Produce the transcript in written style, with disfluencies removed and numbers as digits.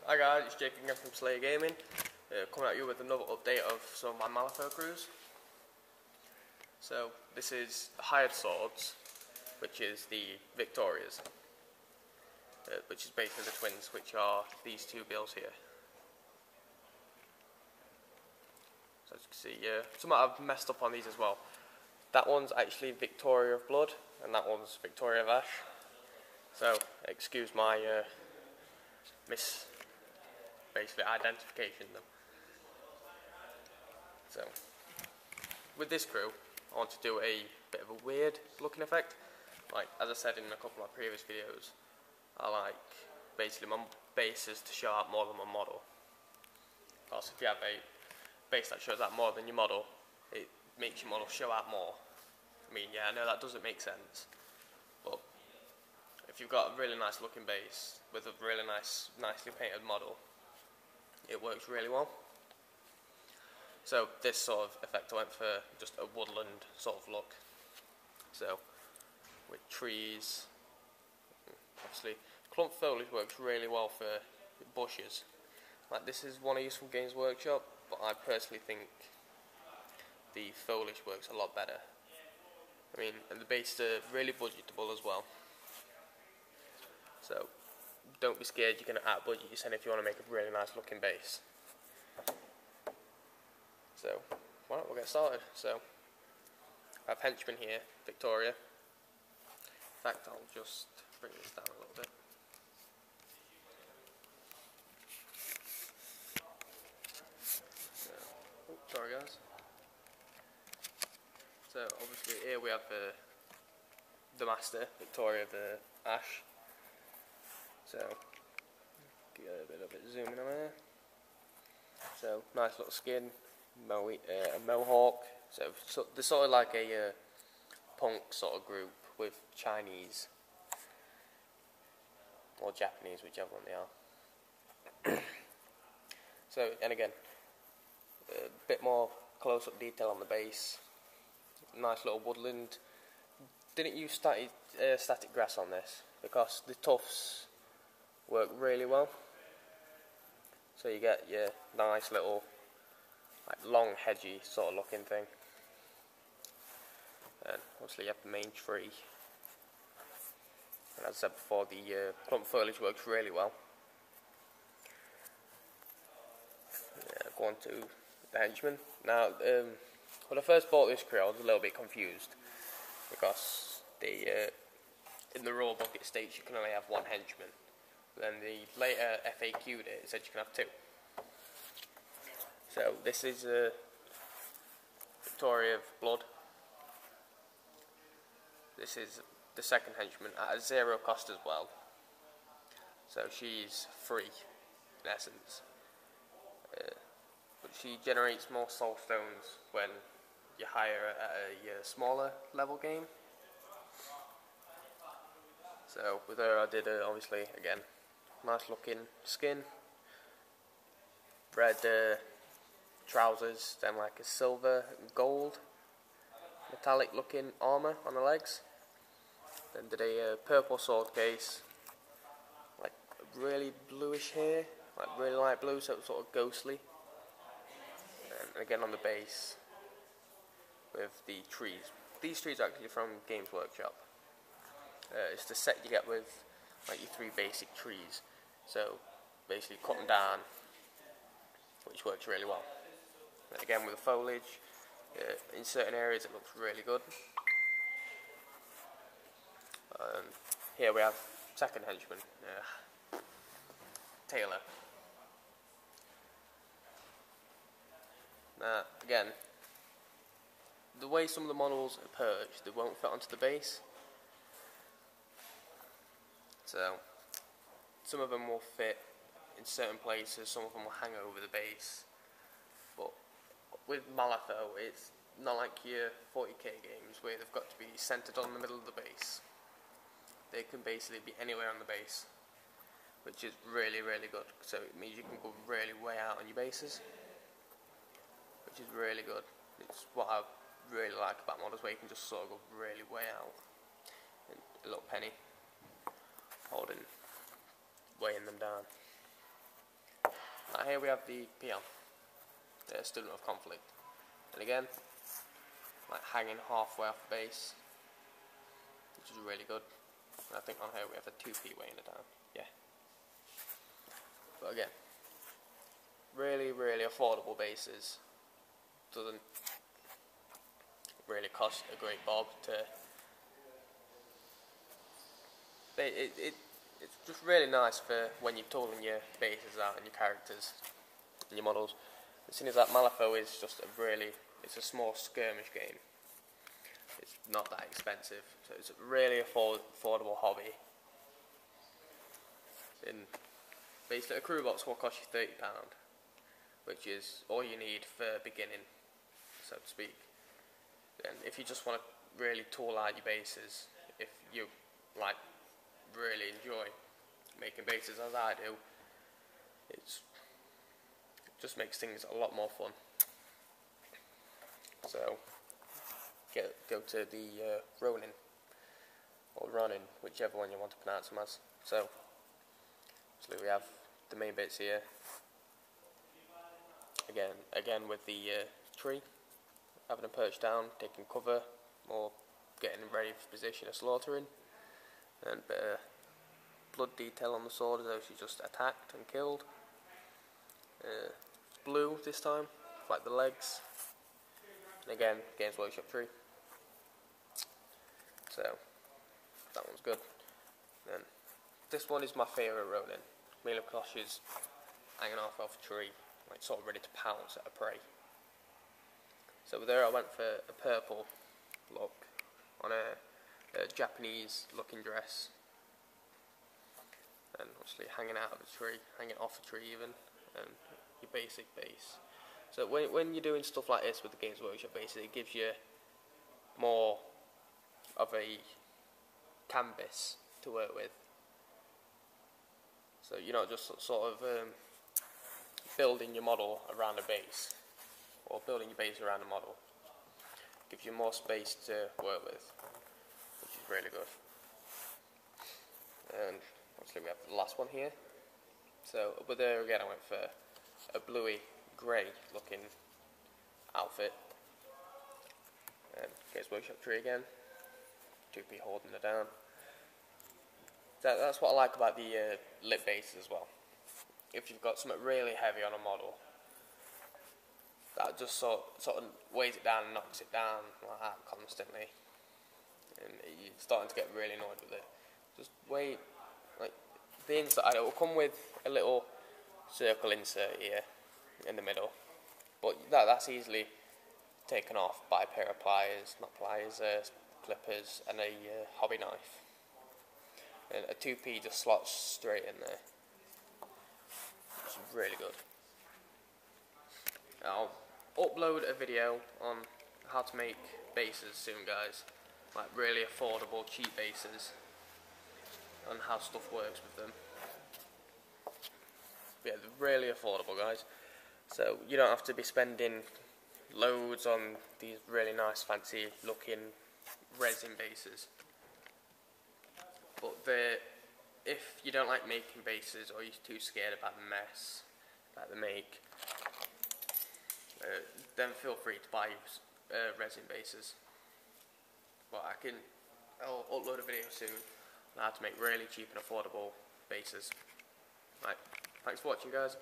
Hi guys, it's Jake again from Slayer Gaming, coming at you with another update of some of my Malifaux crews. So this is the hired swords, which is the Viktorias, which is basically the twins, which are these two bills here. So as you can see, some I've messed up on these as well. That one's actually Victoria of Blood, and that one's Victoria of Ash. So excuse my basically identification them. So with this crew, I want to do a bit of a weird looking effect. Like as I said in a couple of my previous videos, I like basically my bases to show out more than my model. Because if you have a base that shows out more than your model, it makes your model show out more. I mean, yeah, I know that doesn't make sense, but if you've got a really nice looking base with a really nicely painted model, it works really well. So this sort of effect, I went for just a woodland sort of look. So with trees, obviously clump foliage works really well for bushes. Like this is one I use from Games Workshop, but I personally think the foliage works a lot better. I mean, and the bases are really budgetable as well. So don't be scared you're going to out-budget yourself if you want to make a really nice looking base. So, why not, we'll get started. So, I have henchman here, Victoria. In fact, I'll just bring this down a little bit. So, sorry guys. So, obviously here we have the master, Victoria of the Ash. So, get a bit of it zooming on there. So, nice little skin, a mohawk. So they're sort of like a punk sort of group with Chinese or Japanese, whichever one they are. So, and again, a bit more close-up detail on the base. Nice little woodland. Didn't use static grass on this because the tufts work really well. So you get your nice little like long hedgy sort of looking thing. And obviously you have the main tree. And as I said before, the clump foliage works really well. Yeah, go on to the henchman. Now, when I first bought this crew, I was a little bit confused because in the rule book it states you can only have one henchman. Then the later FAQ'd it said you can have two. So this is Victoria of Blood. This is the second henchman at a 0 cost as well. So she's free in essence. But she generates more soul stones when you hire at a smaller level game. So with her I did obviously again nice looking skin, red trousers, then like a silver and gold metallic looking armour on the legs. Then did a purple sword case, like really bluish hair, like really light blue, so it's sort of ghostly. And again on the base with the trees. These trees are actually from Games Workshop. It's the set you get with like your 3 basic trees. So basically cut them down, which works really well. And again with the foliage, in certain areas it looks really good. Here we have second henchman, Taylor. Now again, the way some of the models are perched, they won't fit onto the base. So some of them will fit in certain places, some of them will hang over the base. But with Malifaux, it's not like your 40k games where they've got to be centered on the middle of the base. They can basically be anywhere on the base, which is really, really good. So it means you can go really way out on your bases, which is really good. It's what I really like about models, where you can just sort of go really way out. And a little penny holding, weighing them down. Here we have the peon, the student of conflict, and again, like hanging halfway off the base, which is really good. And I think on here we have a 2p weighing it down. Yeah. But again, really affordable bases. Doesn't really cost a great bob to. It's just really nice for when you're tooling your bases out and your characters and your models. As soon as that Malifaux is just it's a small skirmish game. It's not that expensive, so it's a really affordable hobby. And basically a crew box will cost you £30, which is all you need for beginning, so to speak. And if you just want to really tool out your bases, if you like really enjoy making bases as I do, it just makes things a lot more fun. So go to the Ronin or Ronin, whichever one you want to pronounce them as. So we have the main bits here. Again with the tree, having them perched down, taking cover, or getting ready for position of slaughtering, and blood detail on the sword as though she just attacked and killed. Blue this time, like the legs. And again, Games Workshop tree. So that one's good. Then this one is my favourite Ronin. Malifaux is hanging off a tree, like sort of ready to pounce at a prey. So there I went for a purple look on a Japanese looking dress, and obviously hanging out of a tree, hanging off a tree even, and your basic base. So when you're doing stuff like this with the Games Workshop bases, it gives you more of a canvas to work with. So you're not just sort of building your model around a base, or building your base around a model. It gives you more space to work with, which is really good. And obviously we have the last one here. So over there again I went for a bluey grey looking outfit. And Games Workshop tree again, 2p holding it down. That's what I like about the lit bases as well. If you've got something really heavy on a model, that just sort of weighs it down and knocks it down like that constantly, and you're starting to get really annoyed with it. Just wait, like the inside, it will come with a little circle insert here in the middle, but that's easily taken off by a pair of pliers, not pliers, clippers, and a hobby knife. And a 2p just slots straight in there. It's really good. I'll upload a video on how to make bases soon, guys. Like really affordable, cheap bases, and how stuff works with them. Yeah, they're really affordable, guys. So you don't have to be spending loads on these really nice, fancy looking resin bases. But if you don't like making bases, or you're too scared about the mess that they make, then feel free to buy resin bases. But I'll upload a video soon on how to make really cheap and affordable bases. Right, thanks for watching, guys.